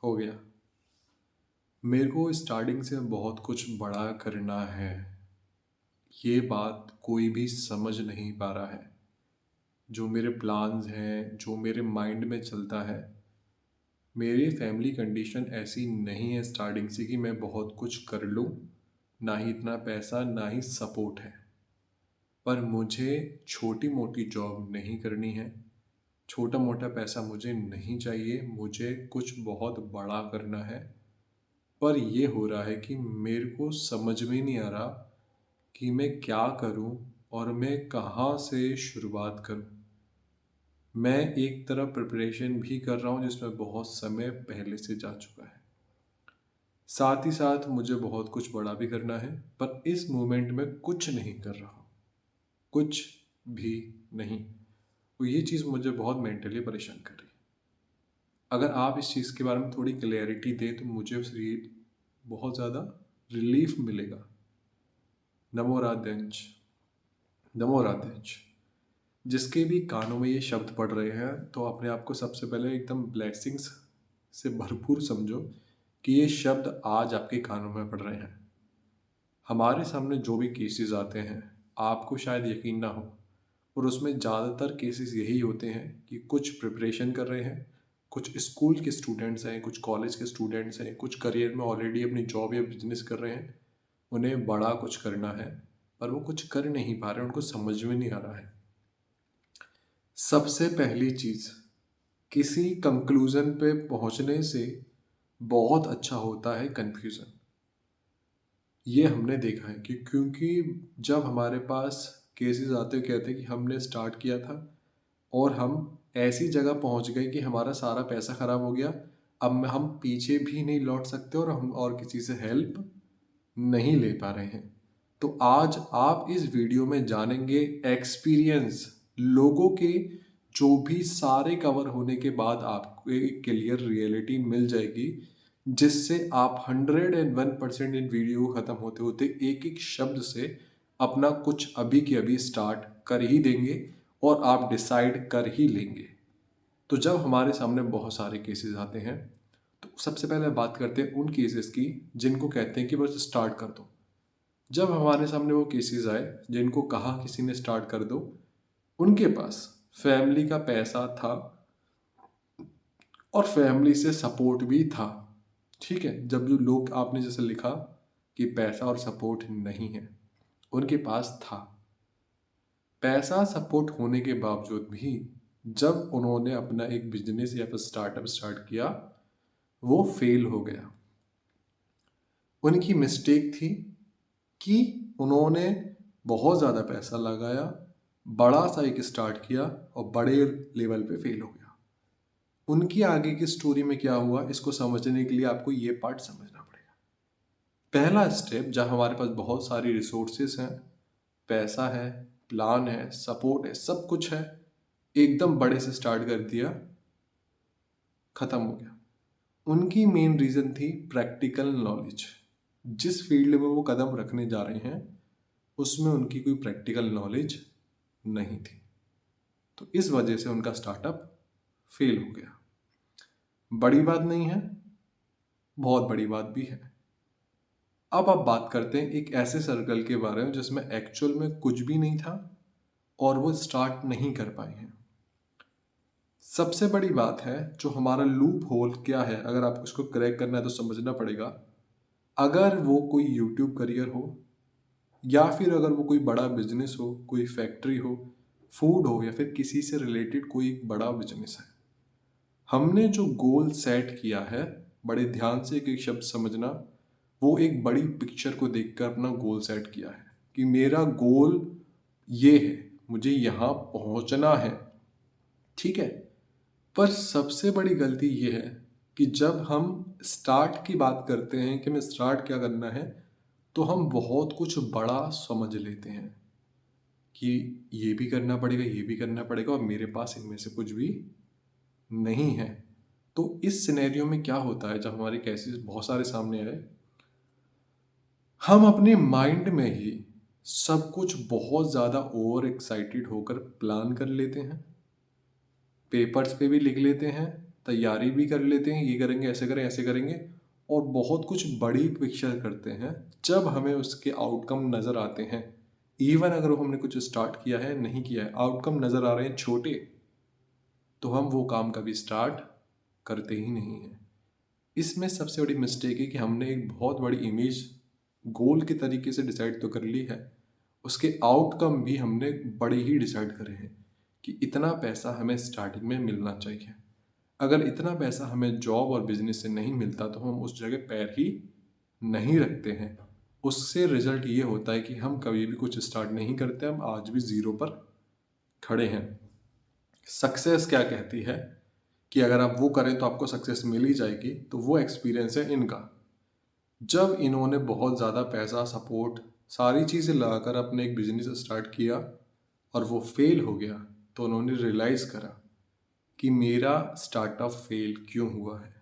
हो गया। मेरे को स्टार्टिंग से बहुत कुछ बड़ा करना है। ये बात कोई भी समझ नहीं पा रहा है। जो मेरे प्लान्स हैं, जो मेरे माइंड में चलता है, मेरी फैमिली कंडीशन ऐसी नहीं है स्टार्टिंग से कि मैं बहुत कुछ कर लूँ। ना ही इतना पैसा, ना ही सपोर्ट है। पर मुझे छोटी-मोटी जॉब नहीं करनी है। छोटा-मोटा पैसा मुझे नहीं चाहिए। मुझे कुछ बहुत बड़ा करना है। पर ये हो रहा है कि मेरे को समझ में नहीं आ रहा कि मैं क्या करूं और मैं कहाँ से शुरुआत करूं। मैं एक तरफ प्रिपरेशन भी कर रहा हूं जिसमें बहुत समय पहले से जा चुका है। साथ ही साथ मुझे बहुत कुछ बड़ा भी करना है, पर इस मोमेंट में कुछ नहीं कर रहा हूं। कुछ भी नहीं। तो ये चीज़ मुझे बहुत मेंटली परेशान कर रही है। अगर आप इस चीज़ के बारे में थोड़ी क्लैरिटी दें तो मुझे बहुत ज़्यादा रिलीफ मिलेगा। नमो राधेंच। नमो राधेंच। जिसके भी कानों में ये शब्द पढ़ रहे हैं तो अपने आप को सबसे पहले एकदम ब्लेसिंग्स से भरपूर समझो कि ये शब्द आज आपके कानों में पढ़ रहे हैं। हमारे सामने जो भी केसेस आते हैं, आपको शायद यकीन ना हो, और उसमें ज़्यादातर केसेस यही होते हैं कि कुछ प्रिपरेशन कर रहे हैं, कुछ स्कूल के स्टूडेंट्स हैं, कुछ कॉलेज के स्टूडेंट्स हैं, कुछ करियर में ऑलरेडी अपनी जॉब या बिजनेस कर रहे हैं। उन्हें बड़ा कुछ करना है, पर वो कुछ कर नहीं पा रहे, उनको समझ में नहीं आ रहा है। सबसे पहली चीज़, किसी कंक्लूज़न पे पहुंचने से बहुत अच्छा होता है कन्फ्यूज़न। ये हमने देखा है कि क्योंकि जब हमारे पास केसेस आते हैं, कहते हैं कि हमने स्टार्ट किया था और हम ऐसी जगह पहुंच गए कि हमारा सारा पैसा ख़राब हो गया। अब हम पीछे भी नहीं लौट सकते और हम और किसी से हेल्प नहीं ले पा रहे हैं। तो आज आप इस वीडियो में जानेंगे एक्सपीरियंस लोगों के, जो भी सारे कवर होने के बाद आपको एक क्लियर रियलिटी मिल जाएगी, जिससे आप 101% इन वीडियो खत्म होते होते एक एक शब्द से अपना कुछ अभी के अभी स्टार्ट कर ही देंगे और आप डिसाइड कर ही लेंगे। तो जब हमारे सामने बहुत सारे केसेस आते हैं तो सबसे पहले बात करते हैं उन केसेस की जिनको कहते हैं कि बस स्टार्ट कर दो। जब हमारे सामने वो केसेस आए जिनको कहा किसी ने स्टार्ट कर दो, उनके पास फैमिली का पैसा था और फैमिली से सपोर्ट भी था। ठीक है, जब जो लोग आपने जैसे लिखा कि पैसा और सपोर्ट नहीं है, उनके पास था। पैसा सपोर्ट होने के बावजूद भी जब उन्होंने अपना एक बिजनेस या फिर स्टार्टअप स्टार्ट किया, वो फेल हो गया। उनकी मिस्टेक थी कि उन्होंने बहुत ज़्यादा पैसा लगाया, बड़ा सा एक स्टार्ट किया और बड़े लेवल पे फेल हो गया। उनकी आगे की स्टोरी में क्या हुआ, इसको समझने के लिए आपको ये पार्ट समझना पड़ेगा। पहला स्टेप, जब हमारे पास बहुत सारी रिसोर्सेस हैं, पैसा है, प्लान है, सपोर्ट है, सब कुछ है, एकदम बड़े से स्टार्ट कर दिया, खत्म हो गया। उनकी मेन रीज़न थी प्रैक्टिकल नॉलेज। जिस फील्ड में वो कदम रखने जा रहे हैं उसमें उनकी कोई प्रैक्टिकल नॉलेज नहीं थी। तो इस वजह से उनका स्टार्टअप फेल हो गया। बड़ी बात नहीं है, बहुत बड़ी बात भी है। अब आप बात करते हैं एक ऐसे सर्कल के बारे में जिसमें एक्चुअल में कुछ भी नहीं था और वो स्टार्ट नहीं कर पाए हैं। सबसे बड़ी बात है, जो हमारा लूप होल क्या है, अगर आपको इसको क्रैक करना है तो समझना पड़ेगा। अगर वो कोई यूट्यूब करियर हो या फिर अगर वो कोई बड़ा बिजनेस हो, कोई फैक्ट्री हो, फूड हो, या फिर किसी से रिलेटेड कोई एक बड़ा बिजनेस है, हमने जो गोल सेट किया है, बड़े ध्यान से एक एक शब्द समझना, वो एक बड़ी पिक्चर को देखकर अपना गोल सेट किया है कि मेरा गोल ये है, मुझे यहाँ पहुँचना है। ठीक है, पर सबसे बड़ी गलती ये है कि जब हम स्टार्ट की बात करते हैं कि हमें स्टार्ट क्या करना है, तो हम बहुत कुछ बड़ा समझ लेते हैं कि ये भी करना पड़ेगा, ये भी करना पड़ेगा, और मेरे पास इनमें से कुछ भी नहीं है। तो इस सिनेरियो में क्या होता है, जब हमारे केसेस बहुत सारे सामने आए, हम अपने माइंड में ही सब कुछ बहुत ज़्यादा ओवर एक्साइटेड होकर प्लान कर लेते हैं, पेपर्स पे भी लिख लेते हैं, तैयारी भी कर लेते हैं, ये करेंगे, ऐसे करें, ऐसे करेंगे, और बहुत कुछ बड़ी पिक्चर करते हैं। जब हमें उसके आउटकम नज़र आते हैं, इवन अगर हमने कुछ स्टार्ट किया है, नहीं किया है, आउटकम नज़र आ रहे हैं छोटे, तो हम वो काम कभी स्टार्ट करते ही नहीं हैं। इसमें सबसे बड़ी मिस्टेक है कि हमने एक बहुत बड़ी इमेज गोल के तरीके से डिसाइड तो कर ली है, उसके आउटकम भी हमने बड़े ही डिसाइड करे हैं कि इतना पैसा हमें स्टार्टिंग में मिलना चाहिए। अगर इतना पैसा हमें जॉब और बिजनेस से नहीं मिलता तो हम उस जगह पैर ही नहीं रखते हैं। उससे रिजल्ट ये होता है कि हम कभी भी कुछ स्टार्ट नहीं करते, हम आज भी ज़ीरो पर खड़े हैं। सक्सेस क्या कहती है कि अगर आप वो करें तो आपको सक्सेस मिल ही जाएगी, तो वो एक्सपीरियंस है इनका। जब इन्होंने बहुत ज़्यादा पैसा, सपोर्ट, सारी चीज़ें लगाकर अपने एक बिजनेस स्टार्ट किया और वो फेल हो गया, तो उन्होंने रियलाइज़ करा कि मेरा स्टार्टअप फेल क्यों हुआ है।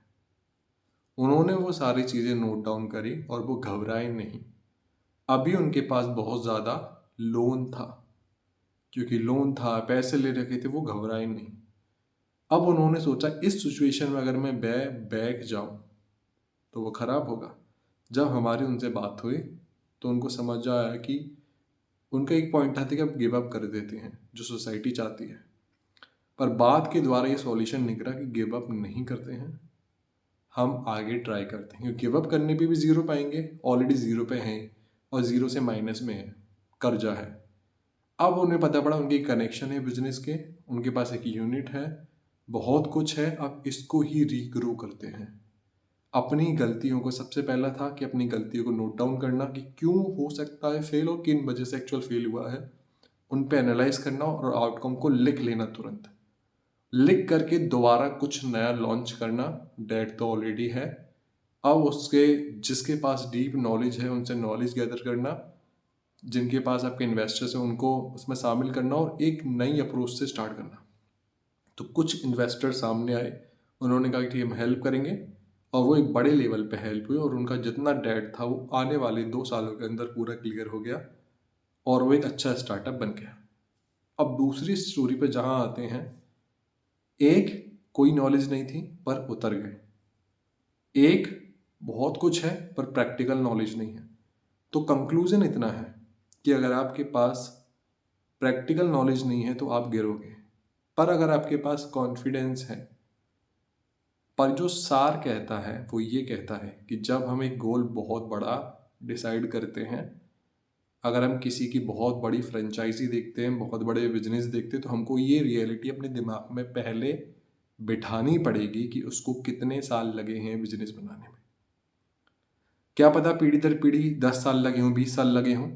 उन्होंने वो सारी चीज़ें नोट डाउन करी और वो घबराए नहीं। अभी उनके पास बहुत ज़्यादा लोन था, क्योंकि लोन था, पैसे ले रखे थे, वो घबराए नहीं। अब उन्होंने सोचा इस सिचुएशन में अगर मैं बैठ जाऊं तो वो ख़राब होगा। जब हमारी उनसे बात हुई तो उनको समझ आया कि उनका एक पॉइंट था कि अब गिव अप कर देते हैं, जो सोसाइटी चाहती है। पर बात के द्वारा ये सॉल्यूशन निकला कि गिव अप नहीं करते हैं, हम आगे ट्राई करते हैं। क्योंकि गिव अप करने पे भी ज़ीरो पाएंगे, ऑलरेडी ज़ीरो पे हैं और ज़ीरो से माइनस में है, कर्जा है। अब उन्हें पता पड़ा उनकी कनेक्शन है बिजनेस के, उनके पास एक यूनिट है, बहुत कुछ है, अब इसको ही रीग्रो करते हैं। अपनी गलतियों को, सबसे पहला था कि अपनी गलतियों को नोट डाउन करना कि क्यों हो सकता है फेल और किन वजह से एक्चुअल फेल हुआ है, उन पे एनालाइज करना और आउटकम को लिख लेना तुरंत। लिख करके दोबारा कुछ नया लॉन्च करना, डेट तो ऑलरेडी है, अब उसके जिसके पास डीप नॉलेज है उनसे नॉलेज गैदर करना, जिनके पास आपके इन्वेस्टर्स हैं उनको उसमें शामिल करना और एक नई अप्रोच से स्टार्ट करना। तो कुछ इन्वेस्टर सामने आए, उन्होंने कहा कि हम हेल्प करेंगे, और वो एक बड़े लेवल पे हेल्प हुई और उनका जितना डेट था वो आने वाले 2 सालों के अंदर पूरा क्लियर हो गया और वो एक अच्छा स्टार्टअप बन गया। अब दूसरी स्टोरी पे जहाँ आते हैं, एक कोई नॉलेज नहीं थी पर उतर गए, एक बहुत कुछ है पर प्रैक्टिकल नॉलेज नहीं है। तो कंक्लूजन इतना है कि अगर आपके पास प्रैक्टिकल नॉलेज नहीं है तो आप गिरोगे, पर अगर आपके पास कॉन्फिडेंस है, पर जो सार कहता है वो ये कहता है कि जब हम एक गोल बहुत बड़ा डिसाइड करते हैं, अगर हम किसी की बहुत बड़ी फ्रेंचाइजी देखते हैं, बहुत बड़े बिजनेस देखते हैं, तो हमको ये रियलिटी अपने दिमाग में पहले बिठानी पड़ेगी कि उसको कितने साल लगे हैं बिजनेस बनाने में। क्या पता पीढ़ी दर पीढ़ी 10 साल लगे हों, 20 साल लगे हों,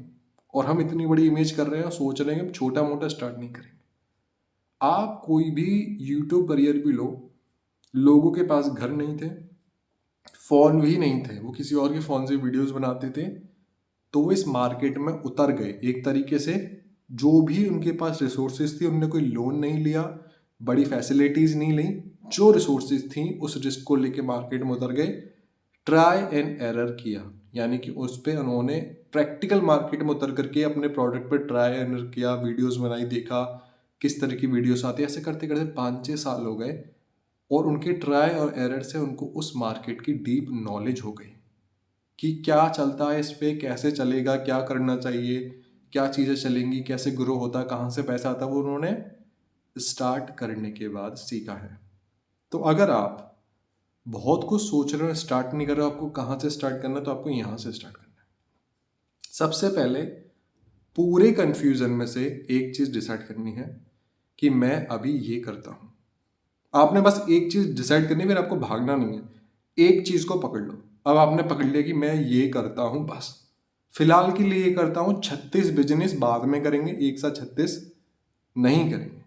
और हम इतनी बड़ी इमेज कर रहे हैं और सोच रहे हैं हम छोटा मोटा स्टार्ट नहीं करेंगे। आप कोई भी यूट्यूब करियर भी लो, लोगों के पास घर नहीं थे, फ़ोन भी नहीं थे, वो किसी और के फ़ोन से वीडियोस बनाते थे, तो वो इस मार्केट में उतर गए एक तरीके से। जो भी उनके पास रिसोर्सेज थी, उनने कोई लोन नहीं लिया, बड़ी फैसिलिटीज़ नहीं ली, जो रिसोर्सेज थी उस रिस्क को लेके मार्केट में उतर गए, ट्राई एंड एरर किया, यानी कि उस पर उन्होंने प्रैक्टिकल मार्केट में उतर करके अपने प्रोडक्ट पर ट्राई एंड एरर किया, वीडियोस बनाई, देखा किस तरह की वीडियोस आती है, ऐसे करते करते 5-6 साल हो गए और उनके ट्राई और एरर से उनको उस मार्केट की डीप नॉलेज हो गई कि क्या चलता है इस पे, कैसे चलेगा, क्या करना चाहिए, क्या चीज़ें चलेंगी, कैसे ग्रो होता है, कहाँ से पैसा आता है, वो उन्होंने स्टार्ट करने के बाद सीखा है। तो अगर आप बहुत कुछ सोच रहे हो, स्टार्ट नहीं कर रहे हो, आपको कहाँ से स्टार्ट करना है, तो आपको यहाँ से स्टार्ट करना है। सबसे पहले पूरे कन्फ्यूज़न में से एक चीज़ डिसाइड करनी है कि मैं अभी ये करता हूँ। आपने बस एक चीज़ डिसाइड करनी है, फिर आपको भागना नहीं है, एक चीज़ को पकड़ लो। अब आपने पकड़ लिया कि मैं ये करता हूँ, बस फिलहाल के लिए ये करता हूँ, 36 बिजनेस बाद में करेंगे, एक साथ 36 नहीं करेंगे।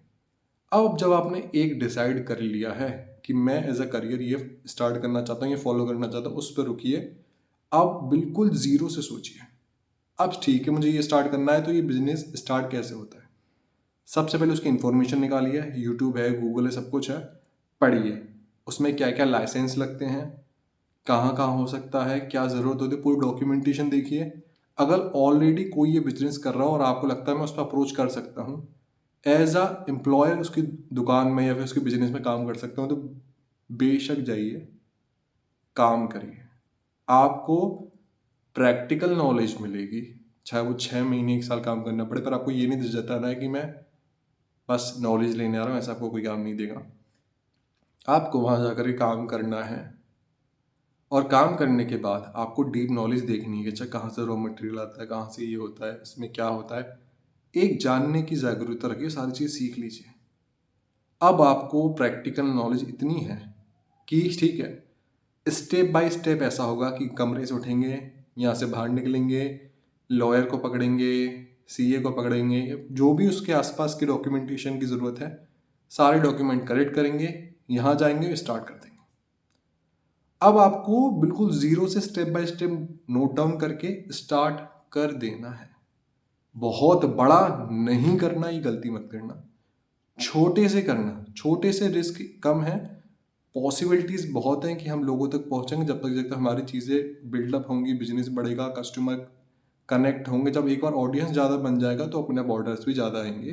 अब जब आपने एक डिसाइड कर लिया है कि मैं एज अ करियर ये स्टार्ट करना चाहता हूँ, ये फॉलो करना चाहता हूँ, उस पर रुकिए। अब बिल्कुल ज़ीरो से सोचिए, अब ठीक है मुझे ये स्टार्ट करना है, तो ये बिजनेस स्टार्ट कैसे होता है। सबसे पहले उसकी इन्फॉर्मेशन निकालिए, यूट्यूब है, गूगल है, सब कुछ है, पढ़िए उसमें क्या क्या लाइसेंस लगते हैं, कहाँ कहाँ हो सकता है, क्या ज़रूरत होती है, पूरी डॉक्यूमेंटेशन देखिए। अगर ऑलरेडी कोई ये बिजनेस कर रहा हो और आपको लगता है मैं उस पर अप्रोच कर सकता हूँ, एज अ एम्प्लॉयर उसकी दुकान में या फिर उसके बिजनेस में काम कर सकता हूँ, तो बेशक जाइए, काम करिए, आपको प्रैक्टिकल नॉलेज मिलेगी। चाहे वो 6 महीने 1 साल काम करना पड़े, पर आपको ये नहीं जताना है कि मैं बस नॉलेज लेने आ रहा हूँ, ऐसा आपको कोई काम नहीं देगा। आपको वहाँ जाकर के काम करना है, और काम करने के बाद आपको डीप नॉलेज देखनी है कि अच्छा कहाँ से रॉ मटेरियल आता है, कहाँ से ये होता है, इसमें क्या होता है। एक जानने की जागरूकता रखिए, सारी चीज़ सीख लीजिए। अब आपको प्रैक्टिकल नॉलेज इतनी है कि ठीक है, स्टेप बाय स्टेप ऐसा होगा कि कमरे से उठेंगे, यहाँ से बाहर निकलेंगे, लॉयर को पकड़ेंगे, सीए को पकड़ेंगे, जो भी उसके आसपास की डॉक्यूमेंटेशन की ज़रूरत है, सारे डॉक्यूमेंट कलेक्ट करेंगे, यहाँ जाएंगे, स्टार्ट कर देंगे। अब आपको बिल्कुल ज़ीरो से step by step note down करके स्टार्ट कर देना है। बहुत बड़ा नहीं करना, ये गलती मत करना। छोटे से करना, छोटे से रिस्क कम है, पॉसिबिलिटीज़ बहुत हैं कि हम लोगों तक पहुंचेंगे जब तक हमारी चीज़ें बिल्डअप होंगी, बिजनेस बढ़ेगा, कस्टमर कनेक्ट होंगे। जब एक बार ऑडियंस ज़्यादा बन जाएगा तो अपने ऑर्डर्स भी ज़्यादा आएंगे।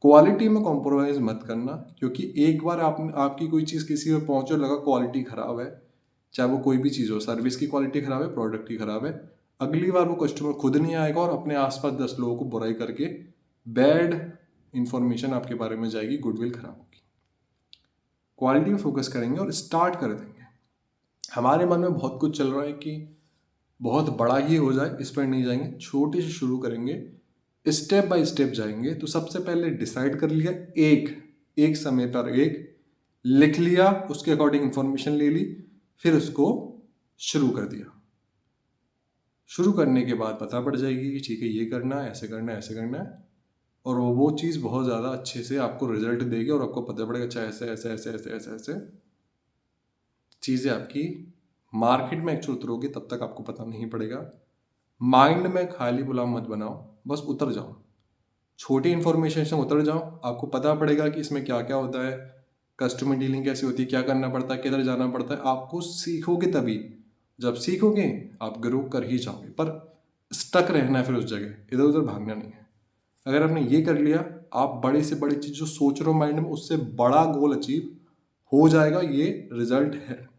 क्वालिटी में कॉम्प्रोमाइज़ मत करना, क्योंकि एक बार आपकी कोई चीज़ किसी पर पहुँचे और लगा क्वालिटी ख़राब है, चाहे वो कोई भी चीज़ हो, सर्विस की क्वालिटी ख़राब है, प्रोडक्ट की ख़राब है, अगली बार वो कस्टमर खुद नहीं आएगा और अपने आसपास 10 लोगों को बुराई करके बैड इंफॉर्मेशन आपके बारे में जाएगी, गुडविल ख़राब होगी। क्वालिटी में फोकस करेंगे और स्टार्ट कर देंगे। हमारे मन में बहुत कुछ चल रहा है कि बहुत बड़ा ही हो जाए, इस पर नहीं जाएंगे, छोटे से शुरू करेंगे, स्टेप बाय स्टेप जाएंगे। तो सबसे पहले डिसाइड कर लिया, एक समय पर एक लिख लिया, उसके अकॉर्डिंग इंफॉर्मेशन ले ली, फिर उसको शुरू कर दिया। शुरू करने के बाद पता पड़ जाएगी कि ठीक है, ये करना है, ऐसे करना है, ऐसे करना है, और वो चीज़ बहुत ज़्यादा अच्छे से आपको रिजल्ट देगी और आपको पता पड़ेगा अच्छा ऐसे ऐसे ऐसे ऐसे ऐसे ऐसे चीज़ें आपकी मार्केट में एक्चुअल उतरोगे तब तक आपको पता नहीं पड़ेगा। माइंड में खाली गुलाम मत बनाओ, बस उतर जाओ, छोटी इन्फॉर्मेशन से उतर जाओ, आपको पता पड़ेगा कि इसमें क्या क्या होता है, कस्टमर डीलिंग कैसी होती है, क्या करना पड़ता है, किधर जाना पड़ता है। आपको सीखोगे तभी, जब सीखोगे आप ग्रो कर ही जाओगे, पर स्टक रहना है फिर उस जगह, इधर उधर भागना नहीं है। अगर आपने ये कर लिया, आप बड़े से बड़ी चीज़ जो सोच रहे हो माइंड में, उससे बड़ा गोल अचीव हो जाएगा, ये रिजल्ट है।